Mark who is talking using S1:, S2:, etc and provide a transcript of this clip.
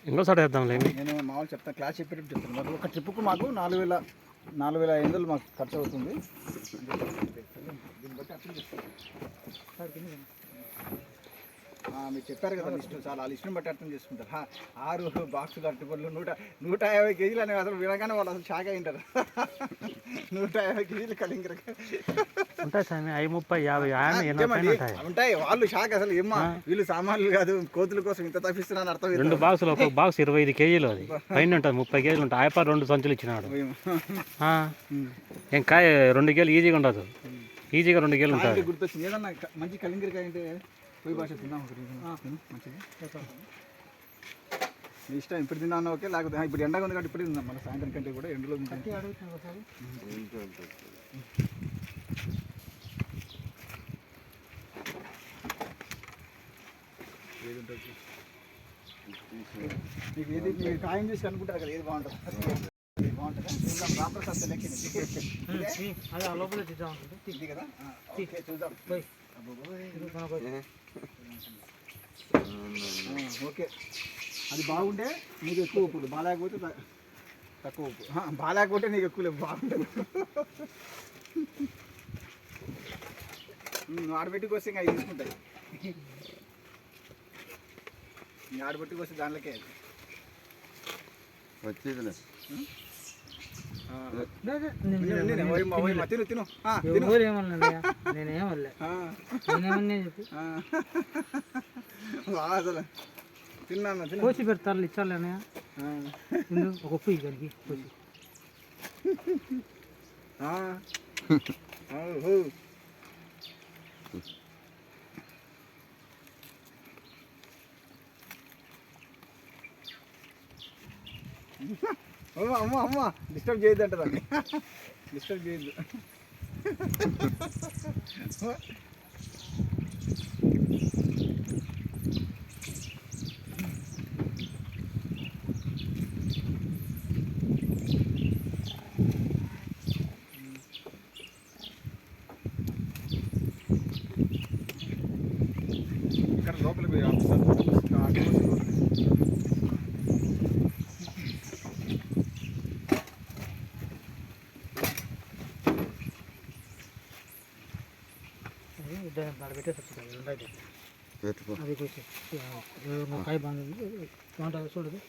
S1: ఇంకోసారి వేద్దాం.
S2: నేను మామూలు చెప్తాను, క్లాస్ చెప్పేటప్పుడు చెప్తాను. మాకు ఒక ట్రిప్కు మాకు 4,500 మాకు ఖర్చు అవుతుంది. దీన్ని బట్టి అర్థం చేస్తాను. మీరు చెప్పారు కదా లిస్టు, చాలా ఆ లిస్టుని బట్టి అర్థం చేసుకుంటారు. 6 బాక్సులు అరటిపళ్ళు 150 కేజీలు అనేవి అసలు వినగానే వాళ్ళు అసలు షాక్ అయి ఉంటారు. 150 కేజీలు కలింగరకాయ
S1: ఉంటాయి స్వామి. 50
S2: ఉంటాయి. వాళ్ళు షాక్ అసలు. ఏమ్మా వీళ్ళు సామాన్లు కాదు, కోతుల కోసం ఇంత తప్పిస్తున్నాను అర్థం.
S1: 2 బాక్సులు, ఒక బాక్స్ 25 కేజీలు, అది పైన ఉంటుంది 30 కేజీలు ఉంటాయి. ఆయప 2 సంచులు ఇచ్చినాడు. ఏం కాయ 2 కేజీలు ఈజీగా ఉండదు. ఈజీగా 2 కేజీలు ఉంటుంది.
S2: గుర్తొచ్చింది, ఏదన్నా మంచి కలింగరకాయ అంటే పోయి భాష తిన్నాం. మంచిది, నీ ఇష్టం. ఇప్పుడు తిన్నా ఓకే, లేకపోతే ఇప్పుడు ఎండగా ఉంది కాబట్టి ఇప్పుడు తిందాం. మళ్ళీ సాయంత్రం కంటే కూడా ఎండలో ఏది ఉంటుంది మీకు, ఏది మీరు ఖాయం చేసి అనుకుంటారు కదా ఏది బాగుంటుంది. బాగుంటుంది రామప్రసాద్ లెక్క
S1: లోపల
S2: కదా. చూద్దాం. ఓకే, అది బాగుంటే నీకు ఎక్కువ ఉప్పు, బాగాలేకపోతే తక్కువ ఉప్పు. బాగాలేకపోతే నీకు ఎక్కువ లేవు, బాగుంటుంది. ఆడబెట్టుకు వస్తే ఇంకా అవి తీసుకుంటాయి. ఆడబెట్టుకు వస్తే దాంట్లోకే వచ్చేది. అసలు తిన్నాను.
S1: కోసి పెడతారు ఇచ్చాలనే ఒక ఉప్పు కలిగి కోసి.
S2: అమ్మ డిస్టర్బ్ చేయొద్దు అంట దాన్ని. డిస్టర్బ్ చేయొద్దు. ఇక్కడ లోపలికి
S1: అది కొంచెం కాయ బాగుంది చూడదు.